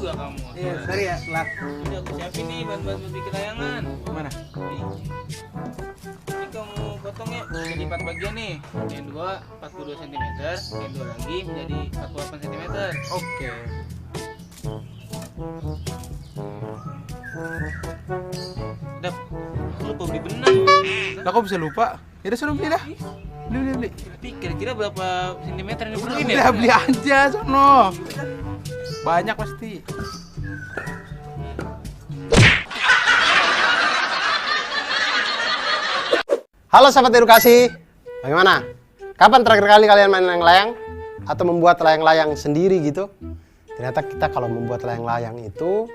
juga kamu. Iya, sorry ya, telat. Ini aku siapin nih bahan-bahan buat bikin layangan. Mana? Nih. Ini kamu potongnya jadi 4 bagian nih. Yang dua 42 cm, yang dua lagi menjadi 48 cm. Oke. Dap, aku lupa beli benang. Lah kok bisa lupa? Ya udah suruh beli dah. Beli. Tapi kira-kira berapa sentimeter ini benang ini Udah ya? beli aja sono. Banyak pasti. Halo sahabat edukasi, bagaimana? Kapan terakhir kali kalian main layang-layang? Atau membuat layang-layang sendiri gitu? Ternyata kita kalau membuat layang-layang itu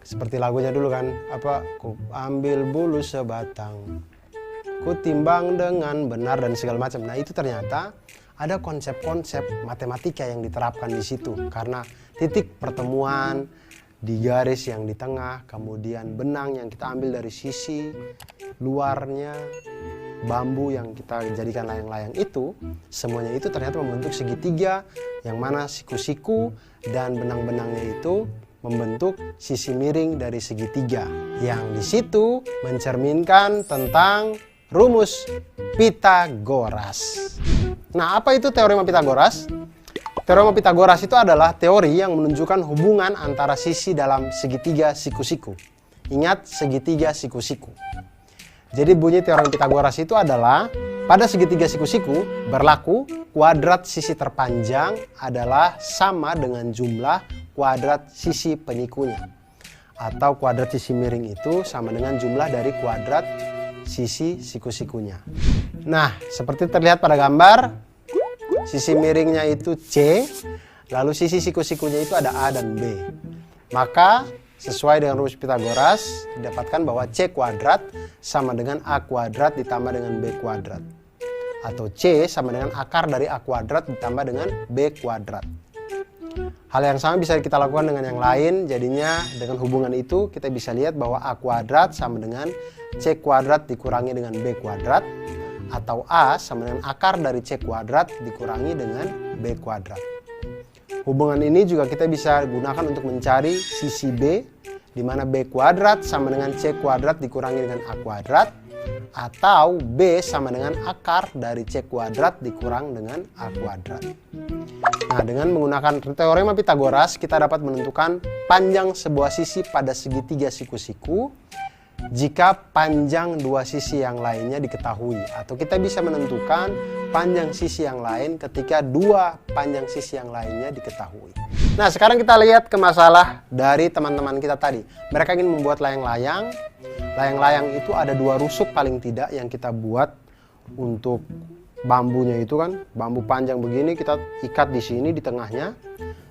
seperti lagunya dulu kan, apa? Ku ambil bulu sebatang, ku timbang dengan benar dan segala macam. Nah itu ternyata ada konsep-konsep matematika yang diterapkan di situ. Karena titik pertemuan di garis yang di tengah, kemudian benang yang kita ambil dari sisi luarnya, bambu yang kita jadikan layang-layang itu, semuanya itu ternyata membentuk segitiga, yang mana siku-siku dan benang-benangnya itu membentuk sisi miring dari segitiga, yang di situ mencerminkan tentang rumus Pitagoras. Nah, apa itu teorema Pitagoras? Teorema Pitagoras itu adalah teori yang menunjukkan hubungan antara sisi dalam segitiga siku-siku. Ingat, segitiga siku-siku. Jadi bunyi teorema Pitagoras itu adalah pada segitiga siku-siku berlaku kuadrat sisi terpanjang adalah sama dengan jumlah kuadrat sisi penyikunya. Atau kuadrat sisi miring itu sama dengan jumlah dari kuadrat sisi siku-sikunya. Nah, seperti terlihat pada gambar, sisi miringnya itu C, lalu sisi siku-sikunya itu ada A dan B. Maka sesuai dengan rumus Pitagoras didapatkan bahwa C kuadrat sama dengan A kuadrat ditambah dengan B kuadrat. Atau C sama dengan akar dari A kuadrat ditambah dengan B kuadrat. Hal yang sama bisa kita lakukan dengan yang lain, jadinya dengan hubungan itu kita bisa lihat bahwa A kuadrat sama dengan C kuadrat dikurangi dengan B kuadrat. Atau A sama dengan akar dari C kuadrat dikurangi dengan B kuadrat. Hubungan ini juga kita bisa gunakan untuk mencari sisi B, di mana B kuadrat sama dengan C kuadrat dikurangi dengan A kuadrat, atau B sama dengan akar dari C kuadrat dikurang dengan A kuadrat. Nah, dengan menggunakan teorema Pitagoras, kita dapat menentukan panjang sebuah sisi pada segitiga siku-siku jika panjang dua sisi yang lainnya diketahui, atau kita bisa menentukan panjang sisi yang lain ketika dua panjang sisi yang lainnya diketahui. Nah, sekarang kita lihat ke masalah dari teman-teman kita tadi. Mereka ingin membuat layang-layang. Layang-layang itu ada dua rusuk paling tidak yang kita buat untuk bambunya itu kan. Bambu panjang begini kita ikat di sini di tengahnya.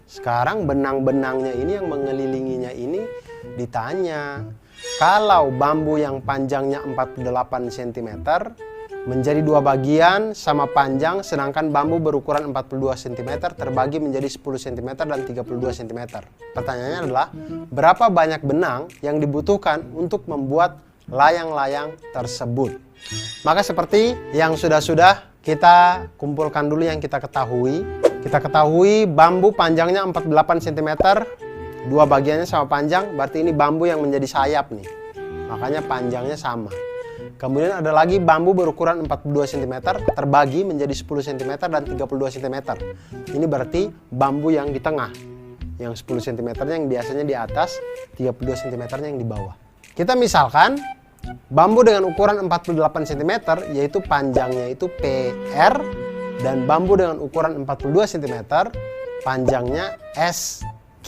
Sekarang benang-benangnya ini yang mengelilinginya ini ditanya, kalau bambu yang panjangnya 48 cm menjadi dua bagian sama panjang, sedangkan bambu berukuran 42 cm terbagi menjadi 10 cm dan 32 cm. Pertanyaannya adalah, berapa banyak benang yang dibutuhkan untuk membuat layang-layang tersebut? Maka seperti yang sudah-sudah kita kumpulkan dulu yang kita ketahui. Kita ketahui bambu panjangnya 48 cm, dua bagiannya sama panjang, berarti ini bambu yang menjadi sayap nih. Makanya panjangnya sama. Kemudian ada lagi bambu berukuran 42 cm terbagi menjadi 10 cm dan 32 cm. Ini berarti bambu yang di tengah. Yang 10 cm yang biasanya di atas, 32 cm yang di bawah. Kita misalkan bambu dengan ukuran 48 cm yaitu panjangnya itu PR, dan bambu dengan ukuran 42 cm panjangnya SQ.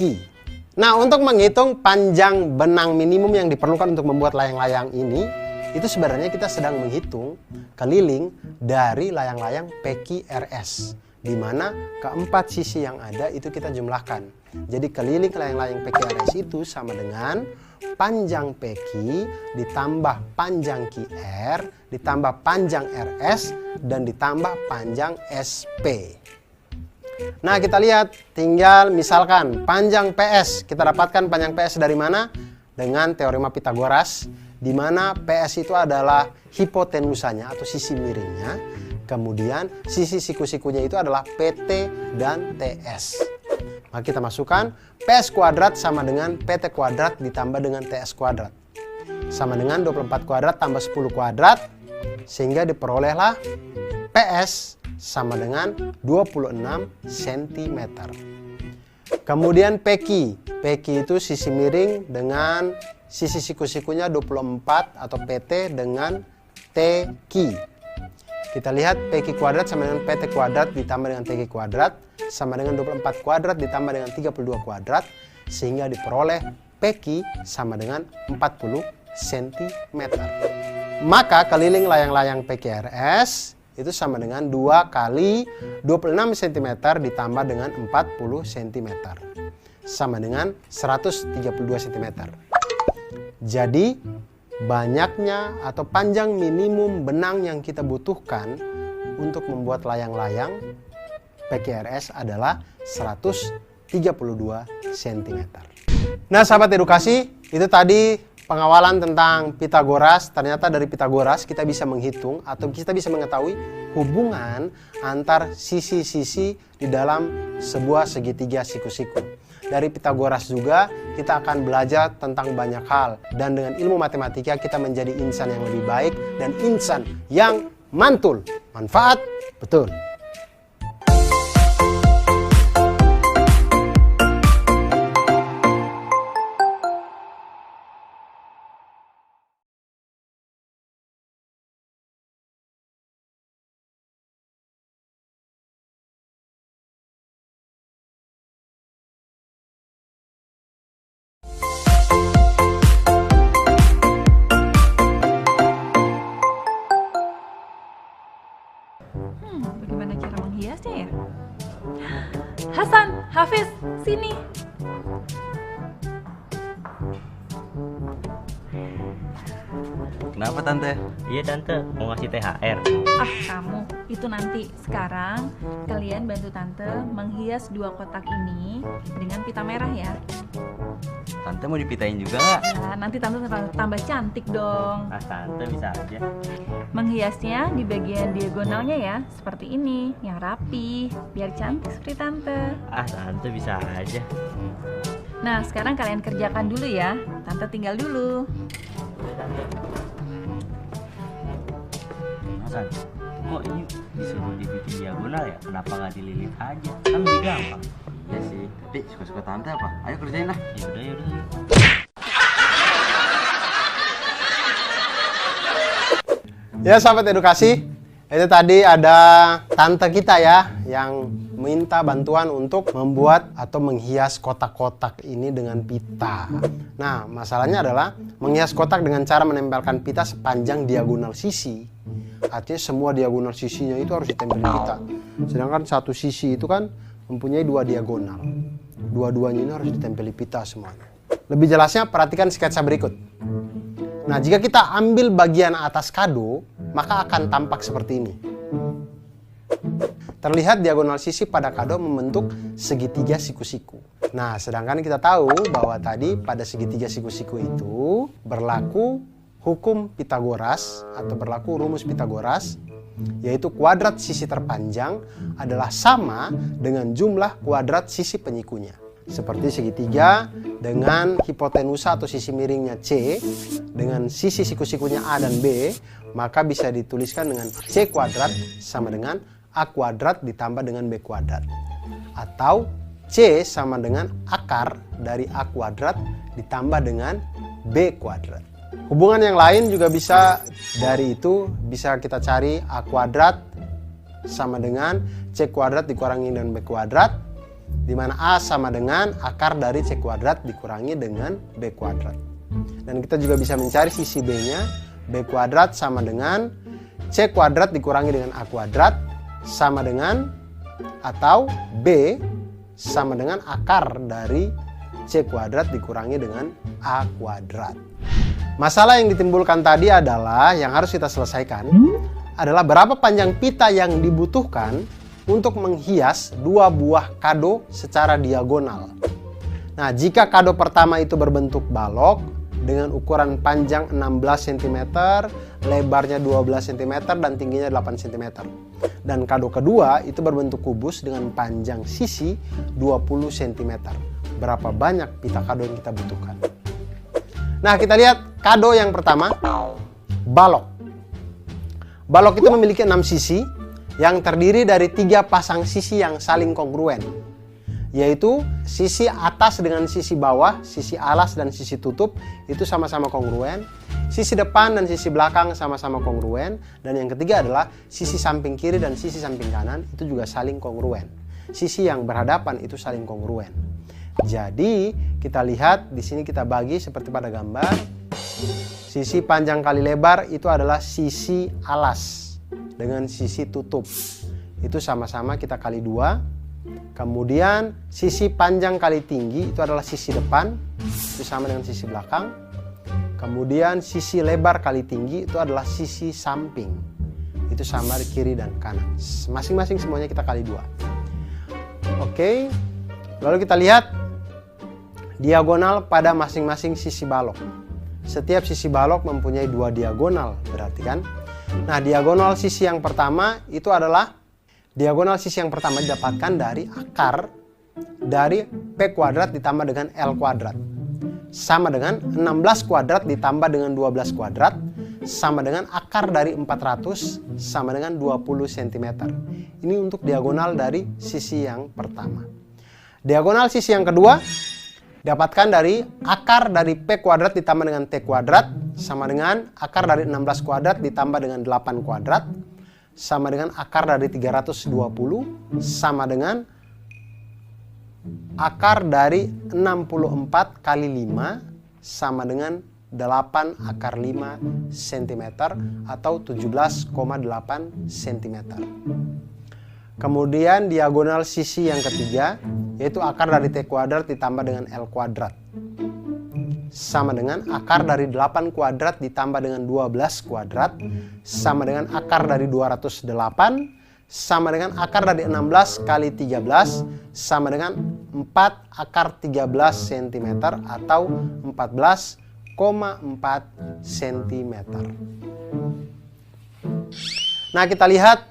Nah, untuk menghitung panjang benang minimum yang diperlukan untuk membuat layang-layang ini, itu sebenarnya kita sedang menghitung keliling dari layang-layang PQRS, di mana keempat sisi yang ada itu kita jumlahkan. Jadi keliling layang-layang PQRS itu sama dengan panjang PQ ditambah panjang QR ditambah panjang RS dan ditambah panjang SP. Nah, kita lihat, tinggal misalkan panjang PS. Kita dapatkan panjang PS dari mana? Dengan teorema Pitagoras, di mana PS itu adalah hipotenusanya atau sisi miringnya. Kemudian sisi siku-sikunya itu adalah PT dan TS. Maka kita masukkan PS kuadrat sama dengan PT kuadrat ditambah dengan TS kuadrat. Sama dengan 24 kuadrat tambah 10 kuadrat. Sehingga diperolehlah PS sama dengan 26 cm. Kemudian PQ. PQ itu sisi miring dengan sisi siku-sikunya 24 atau PT dengan TQ. Kita lihat PQ kuadrat sama dengan PT kuadrat ditambah dengan TQ kuadrat sama dengan 24 kuadrat ditambah dengan 32 kuadrat sehingga diperoleh PQ sama dengan 40 cm. Maka keliling layang-layang PQRS itu sama dengan 2 kali 26 cm ditambah dengan 40 cm. Sama dengan 132 cm. Jadi banyaknya atau panjang minimum benang yang kita butuhkan untuk membuat layang-layang PQRS adalah 132 cm. Nah, sahabat edukasi, itu tadi pengawalan tentang Pitagoras. Ternyata dari Pitagoras kita bisa menghitung atau kita bisa mengetahui hubungan antar sisi-sisi di dalam sebuah segitiga siku-siku. Dari Pitagoras juga kita akan belajar tentang banyak hal. Dan dengan ilmu matematika kita menjadi insan yang lebih baik dan insan yang mantul. Manfaat betul. Bagaimana cara menghiasnya ya? Hasan, Hafiz, sini. Kenapa tante? Iya tante, mau ngasih THR. Ah, kamu, itu nanti. Sekarang, kalian bantu tante menghias 2 kotak ini dengan pita merah ya. Tante mau dipitain juga nggak? Ya, nanti tante tambah cantik dong. Ah tante bisa aja. Menghiasnya di bagian diagonalnya ya, seperti ini, yang rapi, biar cantik seperti tante. Ah tante bisa aja. Nah, sekarang kalian kerjakan dulu ya. Tante tinggal dulu. Hasan, kok ini disuruh dibikin diagonal ya? Kenapa nggak dililit aja? Kan lebih gampang. Iya sih, tapi suka-suka tante apa? Ayo kerjain lah. Yaudah. Ya sahabat edukasi, itu tadi ada tante kita ya yang minta bantuan untuk membuat atau menghias kotak-kotak ini dengan pita. Nah, masalahnya adalah menghias kotak dengan cara menempelkan pita sepanjang diagonal sisi. Artinya semua diagonal sisinya itu harus ditempelin pita. Sedangkan satu sisi itu kan mempunyai 2 diagonal. Dua-duanya ini harus ditempeli pita semuanya. Lebih jelasnya perhatikan sketsa berikut. Nah, jika kita ambil bagian atas kado, maka akan tampak seperti ini. Terlihat diagonal sisi pada kado membentuk segitiga siku-siku. Nah, sedangkan kita tahu bahwa tadi pada segitiga siku-siku itu berlaku hukum Pitagoras atau berlaku rumus Pitagoras, yaitu kuadrat sisi terpanjang adalah sama dengan jumlah kuadrat sisi penyikunya. Seperti segitiga dengan hipotenusa atau sisi miringnya C dengan sisi siku-sikunya A dan B, maka bisa dituliskan dengan C kuadrat sama dengan A kuadrat ditambah dengan B kuadrat. Atau C sama dengan akar dari A kuadrat ditambah dengan B kuadrat. Hubungan yang lain juga bisa dari itu, bisa kita cari A kuadrat sama dengan C kuadrat dikurangi dengan B kuadrat, di mana A sama dengan akar dari C kuadrat dikurangi dengan B kuadrat. Dan kita juga bisa mencari sisi B-nya, B kuadrat sama dengan C kuadrat dikurangi dengan A kuadrat sama dengan, atau B sama dengan akar dari C kuadrat dikurangi dengan A kuadrat. Masalah yang ditimbulkan tadi adalah, yang harus kita selesaikan adalah berapa panjang pita yang dibutuhkan untuk menghias 2 buah kado secara diagonal. Nah, jika kado pertama itu berbentuk balok dengan ukuran panjang 16 cm, lebarnya 12 cm dan tingginya 8 cm. Dan kado kedua itu berbentuk kubus dengan panjang sisi 20 cm. Berapa banyak pita kado yang kita butuhkan? Nah, kita lihat kado yang pertama, balok. Balok itu memiliki 6 sisi yang terdiri dari 3 pasang sisi yang saling kongruen, yaitu sisi atas dengan sisi bawah, sisi alas dan sisi tutup itu sama-sama kongruen. Sisi depan dan sisi belakang sama-sama kongruen. Dan yang ketiga adalah sisi samping kiri dan sisi samping kanan itu juga saling kongruen. Sisi yang berhadapan itu saling kongruen. Jadi kita lihat di sini kita bagi seperti pada gambar. Sisi panjang kali lebar itu adalah sisi alas dengan sisi tutup. Itu sama-sama kita kali 2. Kemudian sisi panjang kali tinggi itu adalah sisi depan, itu sama dengan sisi belakang. Kemudian sisi lebar kali tinggi itu adalah sisi samping, itu sama di kiri dan kanan. Masing-masing semuanya kita kali 2. Oke, lalu kita lihat diagonal pada masing-masing sisi balok. Setiap sisi balok mempunyai 2 diagonal, berarti kan? Nah, diagonal sisi yang pertama itu adalah diagonal sisi yang pertama didapatkan dari akar dari P kuadrat ditambah dengan L kuadrat. Sama dengan 16 kuadrat ditambah dengan 12 kuadrat sama dengan akar dari 400 sama dengan 20 cm. Ini untuk diagonal dari sisi yang pertama. Diagonal sisi yang kedua dapatkan dari akar dari P kuadrat ditambah dengan T kuadrat sama dengan akar dari 16 kuadrat ditambah dengan 8 kuadrat sama dengan akar dari 320 sama dengan akar dari 64 kali 5 sama dengan 8 akar 5 cm atau 17,8 cm. Kemudian diagonal sisi yang ketiga yaitu akar dari T kuadrat ditambah dengan L kuadrat sama dengan akar dari 8 kuadrat ditambah dengan 12 kuadrat sama dengan akar dari 208 sama dengan akar dari 16 kali 13 sama dengan 4 akar 13 cm atau 14,4 cm. Nah, kita lihat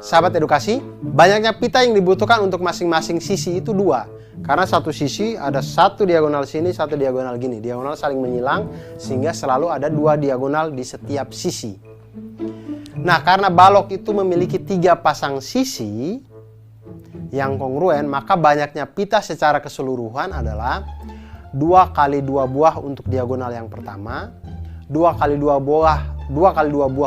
sahabat edukasi, banyaknya pita yang dibutuhkan untuk masing-masing sisi itu 2. Karena satu sisi ada satu diagonal sini, satu diagonal gini. Diagonal saling menyilang sehingga selalu ada 2 diagonal di setiap sisi. Nah, karena balok itu memiliki 3 pasang sisi yang kongruen, maka banyaknya pita secara keseluruhan adalah 2 kali 2 buah untuk diagonal yang pertama, 2 kali 2 buah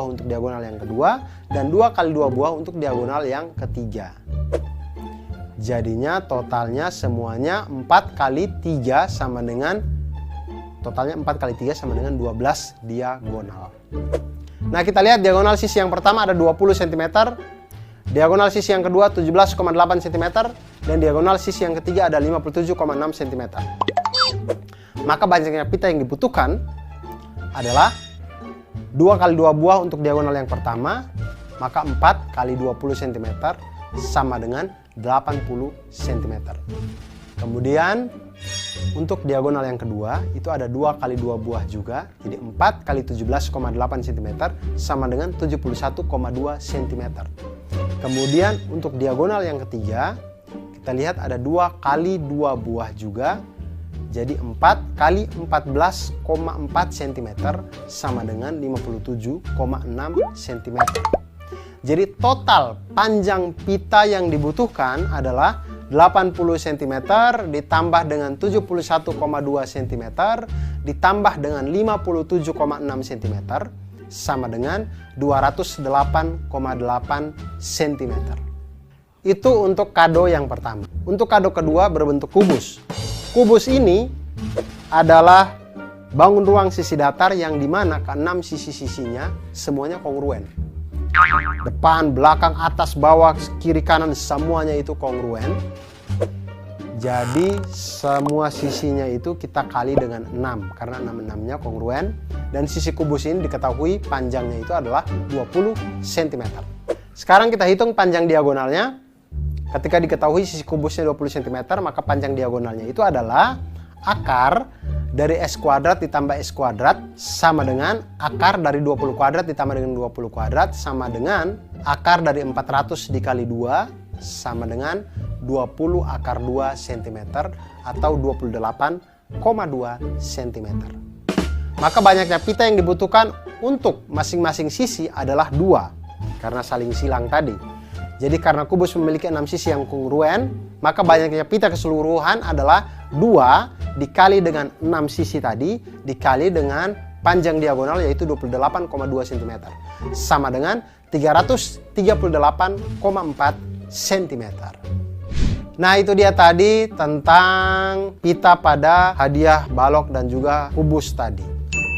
untuk diagonal yang kedua, dan 2 kali 2 buah untuk diagonal yang ketiga. Jadinya totalnya semuanya 4 kali 3 sama dengan totalnya 4 kali 3 sama dengan 12 diagonal. Nah, kita lihat diagonal sisi yang pertama ada 20 cm, diagonal sisi yang kedua 17,8 cm, dan diagonal sisi yang ketiga ada 57,6 cm. Maka banyaknya pita yang dibutuhkan adalah 2 kali 2 buah untuk diagonal yang pertama, maka 4 kali 20 cm sama dengan 80 cm. Kemudian untuk diagonal yang kedua itu ada 2 kali 2 buah juga, jadi 4 kali 17,8 cm sama dengan 71,2 cm. Kemudian untuk diagonal yang ketiga kita lihat ada 2 kali 2 buah juga, jadi 4 kali 14,4 cm sama dengan 57,6 cm. Jadi total panjang pita yang dibutuhkan adalah 80 cm ditambah dengan 71,2 cm ditambah dengan 57,6 cm sama dengan 208,8 cm. Itu untuk kado yang pertama. Untuk kado kedua berbentuk kubus. Kubus ini adalah bangun ruang sisi datar yang dimana ke-6 sisi-sisinya semuanya kongruen. Depan, belakang, atas, bawah, kiri, kanan semuanya itu kongruen. Jadi semua sisinya itu kita kali dengan 6 karena 6-6-nya kongruen. Dan sisi kubus ini diketahui panjangnya itu adalah 20 cm. Sekarang kita hitung panjang diagonalnya. Ketika diketahui sisi kubusnya 20 cm, maka panjang diagonalnya itu adalah akar dari S kuadrat ditambah S kuadrat sama dengan akar dari 20 kuadrat ditambah dengan 20 kuadrat sama dengan akar dari 400 dikali 2 sama dengan 20 akar 2 cm atau 28,2 cm. Maka banyaknya pita yang dibutuhkan untuk masing-masing sisi adalah 2 karena saling silang tadi. Jadi karena kubus memiliki 6 sisi yang kongruen, maka banyaknya pita keseluruhan adalah 2 dikali dengan 6 sisi tadi dikali dengan panjang diagonal yaitu 28,2 cm sama dengan 338,4 cm. Nah, itu dia tadi tentang pita pada hadiah balok dan juga kubus tadi.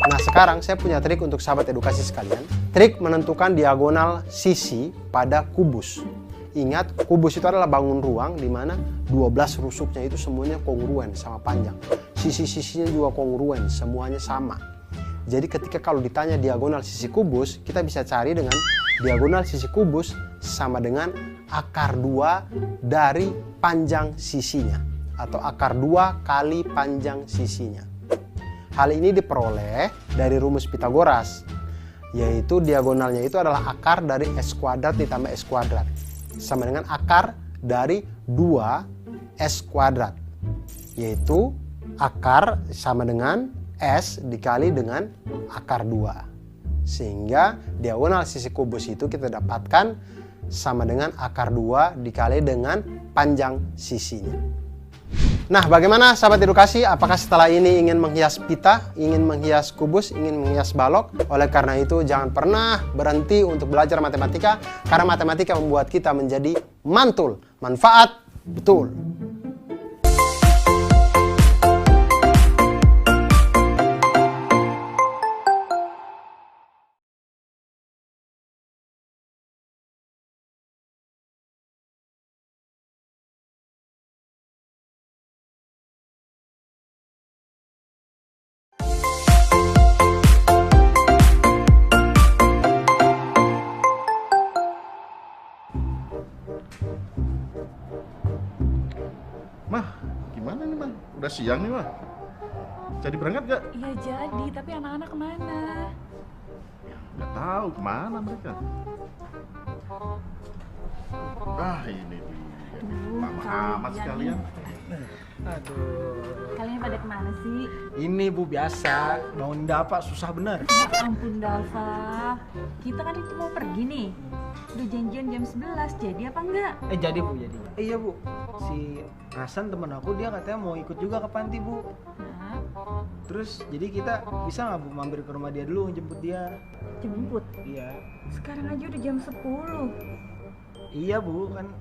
Nah, sekarang saya punya trik untuk sahabat edukasi sekalian. Trik menentukan diagonal sisi pada kubus. Ingat, kubus itu adalah bangun ruang di mana 12 rusuknya itu semuanya kongruen sama panjang. Sisi-sisinya juga kongruen, semuanya sama. Jadi ketika kalau ditanya diagonal sisi kubus, kita bisa cari dengan diagonal sisi kubus sama dengan akar 2 dari panjang sisinya. Atau akar 2 kali panjang sisinya. Hal ini diperoleh dari rumus Pitagoras, yaitu diagonalnya itu adalah akar dari S kuadrat ditambah S kuadrat sama dengan akar dari 2 S kuadrat, yaitu akar sama dengan S dikali dengan akar 2. Sehingga diagonal sisi kubus itu kita dapatkan sama dengan akar 2 dikali dengan panjang sisinya. Nah, bagaimana sahabat edukasi? Apakah setelah ini ingin menghias pita, ingin menghias kubus, ingin menghias balok? Oleh karena itu, jangan pernah berhenti untuk belajar matematika, karena matematika membuat kita menjadi mantul, manfaat betul. Mah, gimana nih, Mah? Udah siang nih, Mah. Jadi berangkat gak? Iya jadi, tapi anak-anak kemana? Gak tahu kemana mereka. Ah, ini dia. Lama amat sekalian. Aduh, Kalian pada kemana sih? ini Bu biasa, bangun dapat susah bener. Ya ampun Dava, kita kan itu mau pergi nih. Udah janjian jam 11, jadi apa enggak? Jadi Bu, jadi. Iya Bu, si Hasan temen aku dia katanya mau ikut juga ke panti Bu. Nah, Terus jadi kita bisa nggak Bu mampir ke rumah dia dulu jemput dia? jemput. Iya. Sekarang aja udah jam 10. Iya Bu kan.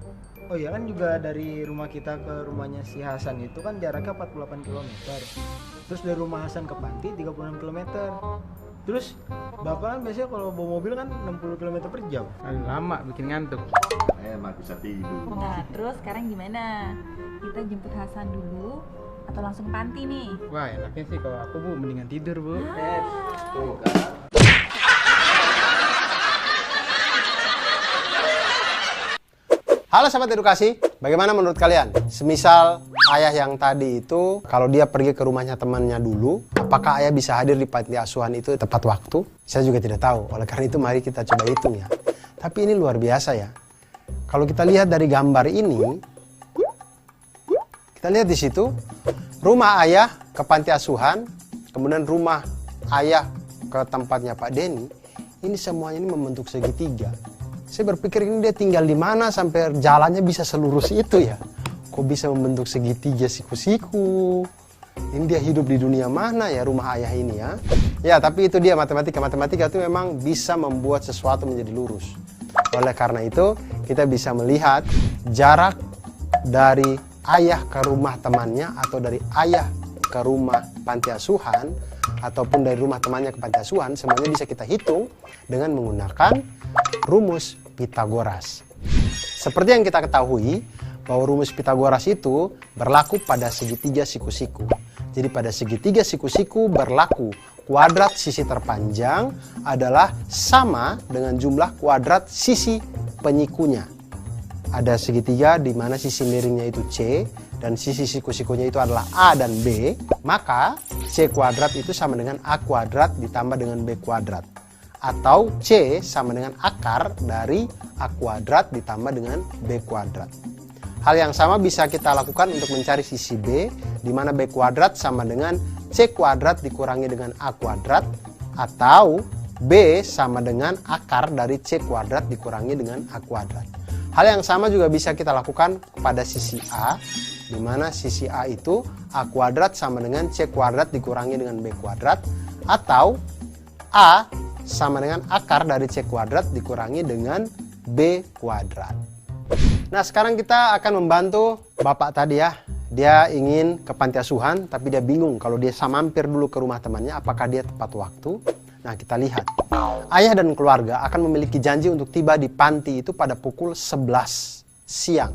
Oh iya kan juga dari rumah kita ke rumahnya si Hasan itu kan jaraknya 48 km. Terus dari rumah Hasan ke panti 36 km. Terus Bapak kan biasanya kalau bawa mobil kan 60 km per jam. Aduh, lama bikin ngantuk. Enak bisa tidur. Nah, terus sekarang gimana? Kita jemput Hasan dulu atau langsung panti nih? Wah, enaknya sih kalau aku Bu mendingan tidur Bu. Tuh kan. Halo sahabat edukasi, bagaimana menurut kalian? Semisal ayah yang tadi itu, kalau dia pergi ke rumahnya temannya dulu, apakah ayah bisa hadir di panti asuhan itu tepat waktu? Saya juga tidak tahu, oleh karena itu mari kita coba hitung ya. Tapi ini luar biasa ya. Kalau kita lihat dari gambar ini, kita lihat di situ, rumah ayah ke panti asuhan, kemudian rumah ayah ke tempatnya Pak Denny, ini semuanya ini membentuk segitiga. Saya berpikir ini dia tinggal di mana sampai jalannya bisa selurus itu ya. Kok bisa membentuk segitiga siku-siku? Ini dia hidup di dunia mana ya rumah ayah ini ya? Ya, tapi itu dia matematika. Matematika itu memang bisa membuat sesuatu menjadi lurus. Oleh karena itu, kita bisa melihat jarak dari ayah ke rumah temannya atau dari ayah ke rumah panti asuhan ataupun dari rumah temannya ke panti asuhan, semuanya bisa kita hitung dengan menggunakan rumus Pitagoras. Seperti yang kita ketahui bahwa rumus Pitagoras itu berlaku pada segitiga siku-siku. Jadi pada segitiga siku-siku berlaku kuadrat sisi terpanjang adalah sama dengan jumlah kuadrat sisi penyikunya. Ada segitiga di mana sisi miringnya itu C dan sisi siku-sikunya itu adalah A dan B, maka C kuadrat itu sama dengan A kuadrat ditambah dengan B kuadrat. Atau C sama dengan akar dari A kuadrat ditambah dengan B kuadrat. Hal yang sama bisa kita lakukan untuk mencari sisi B, di mana B kuadrat sama dengan C kuadrat dikurangi dengan A kuadrat, atau B sama dengan akar dari C kuadrat dikurangi dengan A kuadrat. Hal yang sama juga bisa kita lakukan kepada sisi A, di mana sisi A itu A kuadrat sama dengan C kuadrat dikurangi dengan B kuadrat, atau A sama dengan akar dari C kuadrat dikurangi dengan B kuadrat. Nah, sekarang kita akan membantu Bapak tadi ya. Dia ingin ke panti asuhan, tapi dia bingung kalau dia mampir dulu ke rumah temannya, apakah dia tepat waktu. Nah, kita lihat. Ayah dan keluarga akan memiliki janji untuk tiba di panti itu pada pukul 11 siang.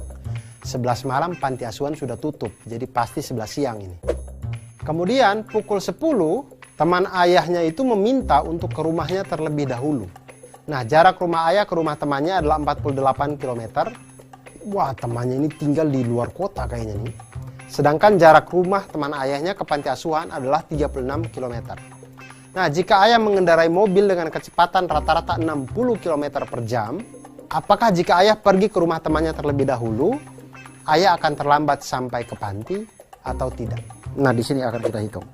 11 malam panti asuhan sudah tutup, jadi pasti 11 siang ini. Kemudian pukul 10, teman ayahnya itu meminta untuk ke rumahnya terlebih dahulu. Nah, jarak rumah ayah ke rumah temannya adalah 48 km. Wah, temannya ini tinggal di luar kota kayaknya nih. Sedangkan jarak rumah teman ayahnya ke panti asuhan adalah 36 km. Nah, jika ayah mengendarai mobil dengan kecepatan rata-rata 60 km per jam, apakah jika ayah pergi ke rumah temannya terlebih dahulu, ayah akan terlambat sampai ke panti atau tidak? Nah, di sini akan kita hitung.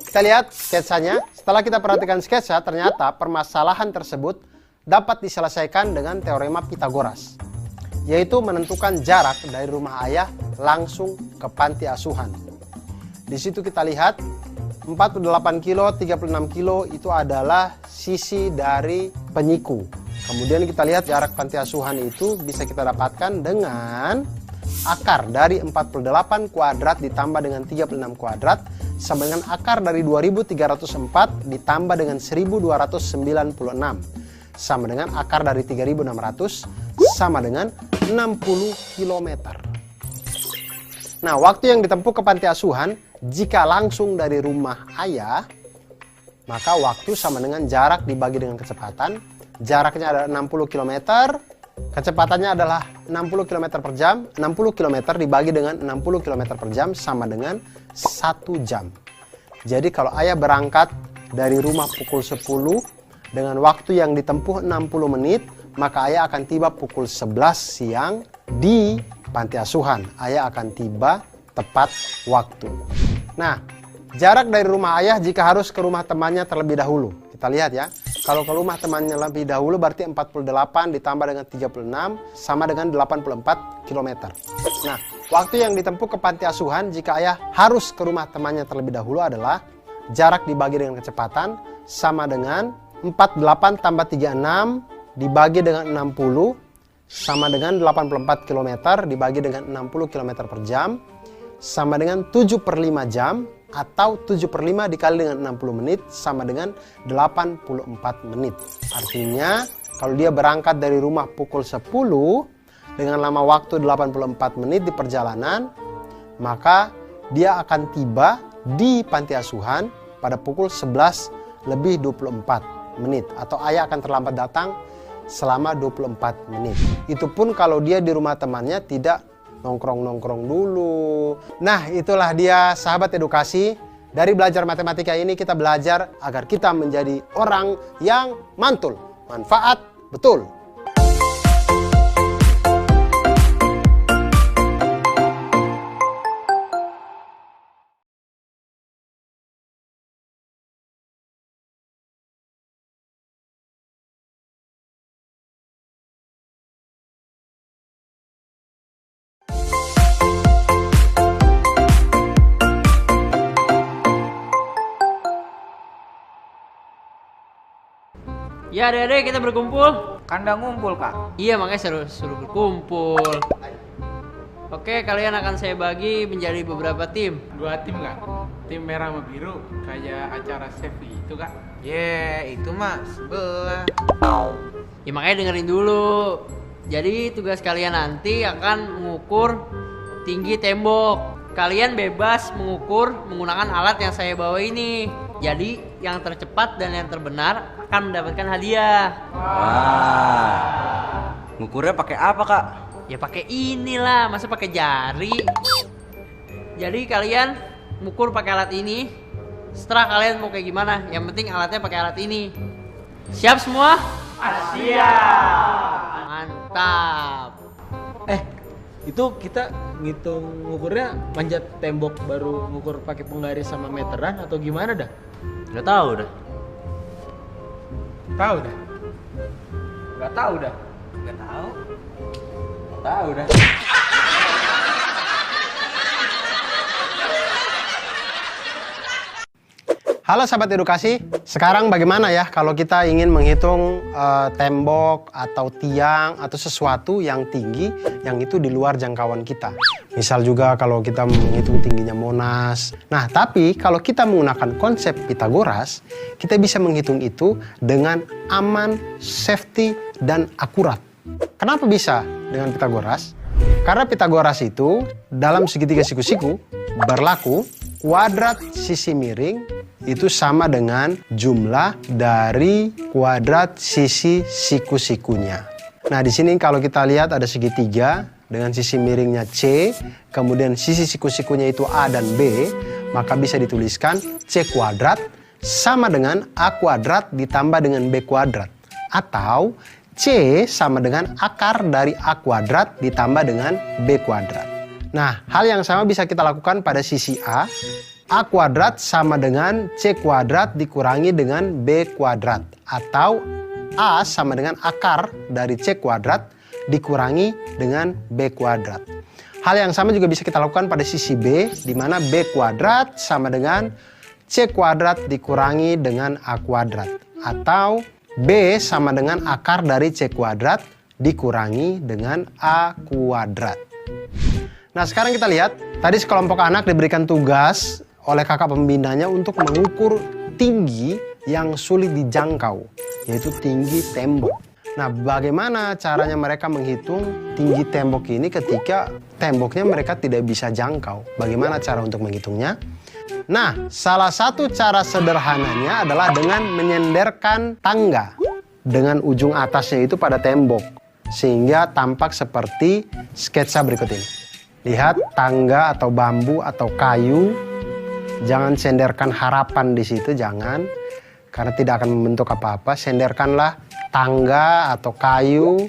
Kita lihat sketsanya. Setelah kita perhatikan sketsa, ternyata permasalahan tersebut dapat diselesaikan dengan teorema Pitagoras, yaitu menentukan jarak dari rumah ayah langsung ke panti asuhan. Di situ kita lihat 48 kilo, 36 kilo itu adalah sisi dari penyiku. Kemudian kita lihat jarak panti asuhan itu bisa kita dapatkan dengan akar dari 48 kuadrat ditambah dengan 36 kuadrat sama dengan akar dari 2304 ditambah dengan 1296 sama dengan akar dari 3600 sama dengan 60 km. Nah, waktu yang ditempuh ke panti asuhan jika langsung dari rumah ayah, maka waktu sama dengan jarak dibagi dengan kecepatan. Jaraknya adalah 60 km, kecepatannya adalah 60 km per jam. 60 km dibagi dengan 60 km per jam sama dengan 1 jam. Jadi kalau ayah berangkat dari rumah pukul 10 dengan waktu yang ditempuh 60 menit, maka ayah akan tiba pukul 11 siang di panti asuhan. Ayah akan tiba tepat waktu. Nah, jarak dari rumah ayah jika harus ke rumah temannya terlebih dahulu. Kita lihat ya. Kalau ke rumah temannya lebih dahulu berarti 48 ditambah dengan 36 sama dengan 84 km. Nah, waktu yang ditempuh ke panti asuhan jika ayah harus ke rumah temannya terlebih dahulu adalah jarak dibagi dengan kecepatan sama dengan 48 tambah 36 dibagi dengan 60 sama dengan 84 km dibagi dengan 60 km per jam sama dengan 7/5 jam, atau 7/5 dikali dengan 60 menit sama dengan 84 menit. Artinya kalau dia berangkat dari rumah pukul 10 dengan lama waktu 84 menit di perjalanan, maka dia akan tiba di panti asuhan pada pukul 11:24 menit, atau ayah akan terlambat datang selama 24 menit. Itu pun kalau dia di rumah temannya tidak nongkrong-nongkrong dulu. Nah, itulah dia sahabat edukasi. Dari belajar matematika ini kita belajar agar kita menjadi orang yang mantul. Manfaat betul. Ya adek-adek kita berkumpul. Kandang ngumpul, Kak. Iya makanya suruh berkumpul. Oke, kalian akan saya bagi menjadi beberapa tim. 2 tim Kak. Tim merah sama biru kayak acara Sevi itu Kak. Itu mah sebelah. Ya makanya dengerin dulu. Jadi tugas kalian nanti akan mengukur tinggi tembok. Kalian bebas mengukur menggunakan alat yang saya bawa ini. Jadi yang tercepat dan yang terbenar akan mendapatkan hadiah. Wah. Ngukurnya pakai apa, Kak? Ya pakai inilah, masa pakai jari. Jadi kalian ngukur pakai alat ini. Setelah kalian mau kayak gimana, yang penting alatnya pakai alat ini. Siap semua? Siap. Mantap. Itu kita ngitung ngukurnya manjat tembok baru ngukur pakai penggaris sama meteran atau gimana dah? Nggak tahu dah. Tahu dah. Nggak tahu dah. Nggak tahu. Tahu dah. Halo sahabat edukasi, sekarang bagaimana ya kalau kita ingin menghitung tembok atau tiang atau sesuatu yang tinggi yang itu di luar jangkauan kita. Misal juga kalau kita menghitung tingginya Monas. Nah, tapi kalau kita menggunakan konsep Pitagoras, kita bisa menghitung itu dengan aman, safety, dan akurat. Kenapa bisa dengan Pitagoras? Karena Pitagoras itu dalam segitiga siku-siku berlaku kuadrat sisi miring itu sama dengan jumlah dari kuadrat sisi siku-sikunya. Nah, di sini kalau kita lihat ada segitiga dengan sisi miringnya C, kemudian sisi siku-sikunya itu A dan B, maka bisa dituliskan C kuadrat sama dengan A kuadrat ditambah dengan B kuadrat. Atau C sama dengan akar dari A kuadrat ditambah dengan B kuadrat. Nah, hal yang sama bisa kita lakukan pada sisi A. A kuadrat sama dengan C kuadrat dikurangi dengan B kuadrat. Atau A sama dengan akar dari C kuadrat dikurangi dengan B kuadrat. Hal yang sama juga bisa kita lakukan pada sisi B, di mana B kuadrat sama dengan C kuadrat dikurangi dengan A kuadrat. Atau B sama dengan akar dari C kuadrat dikurangi dengan A kuadrat. Nah, sekarang kita lihat, tadi sekelompok anak diberikan tugas oleh kakak pembinanya untuk mengukur tinggi yang sulit dijangkau, yaitu tinggi tembok. Nah, bagaimana caranya mereka menghitung tinggi tembok ini ketika temboknya mereka tidak bisa jangkau? Bagaimana cara untuk menghitungnya? Nah, salah satu cara sederhananya adalah dengan menyenderkan tangga dengan ujung atasnya itu pada tembok, sehingga tampak seperti sketsa berikut ini. Lihat tangga atau bambu atau kayu. Jangan senderkan harapan di situ, jangan, karena tidak akan membentuk apa-apa. Senderkanlah tangga atau kayu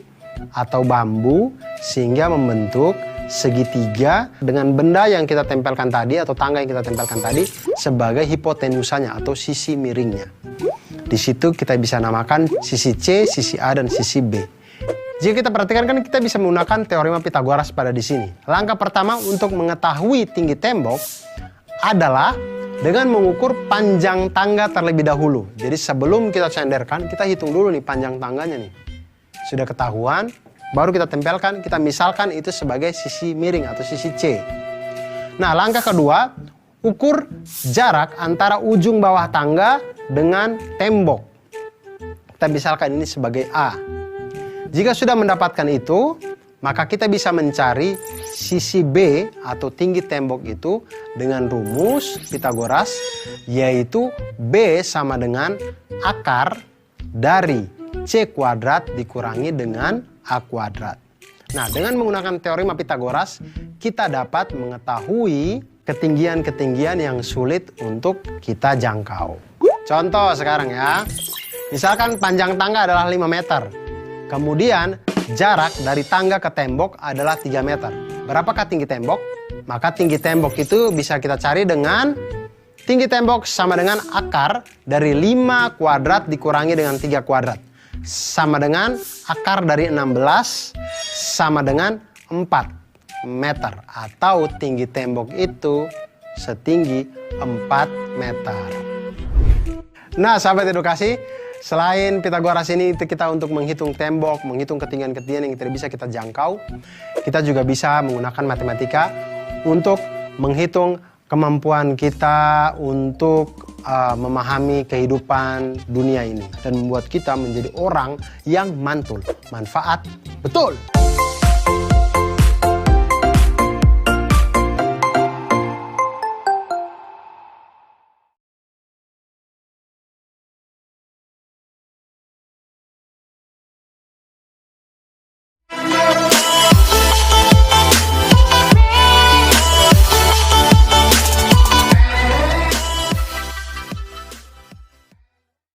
atau bambu sehingga membentuk segitiga dengan benda yang kita tempelkan tadi atau tangga yang kita tempelkan tadi sebagai hipotenusanya atau sisi miringnya. Di situ kita bisa namakan sisi C, sisi A, dan sisi B. Jika kita perhatikan kan kita bisa menggunakan teorema Pitagoras pada di sini. Langkah pertama untuk mengetahui tinggi tembok adalah dengan mengukur panjang tangga terlebih dahulu. Jadi sebelum kita senderkan, kita hitung dulu nih panjang tangganya nih. Sudah ketahuan, baru kita tempelkan, kita misalkan itu sebagai sisi miring atau sisi C. Nah, langkah kedua, ukur jarak antara ujung bawah tangga dengan tembok. Kita misalkan ini sebagai A. Jika sudah mendapatkan itu, maka kita bisa mencari sisi B atau tinggi tembok itu dengan rumus Pitagoras, yaitu B sama dengan akar dari C kuadrat dikurangi dengan A kuadrat. Nah, dengan menggunakan teorema Pitagoras, kita dapat mengetahui ketinggian-ketinggian yang sulit untuk kita jangkau. Contoh sekarang ya, misalkan panjang tangga adalah 5 meter. Kemudian jarak dari tangga ke tembok adalah 3 meter. Berapakah tinggi tembok? Maka tinggi tembok itu bisa kita cari dengan tinggi tembok sama dengan akar dari 5 kuadrat dikurangi dengan 3 kuadrat. Sama dengan akar dari 16 sama dengan 4 meter. Atau tinggi tembok itu setinggi 4 meter. Nah, sahabat edukasi, selain Pitagoras ini kita untuk menghitung tembok, menghitung ketinggian-ketinggian yang tidak bisa kita jangkau, kita juga bisa menggunakan matematika untuk menghitung kemampuan kita untuk memahami kehidupan dunia ini dan membuat kita menjadi orang yang mantul, manfaat, betul.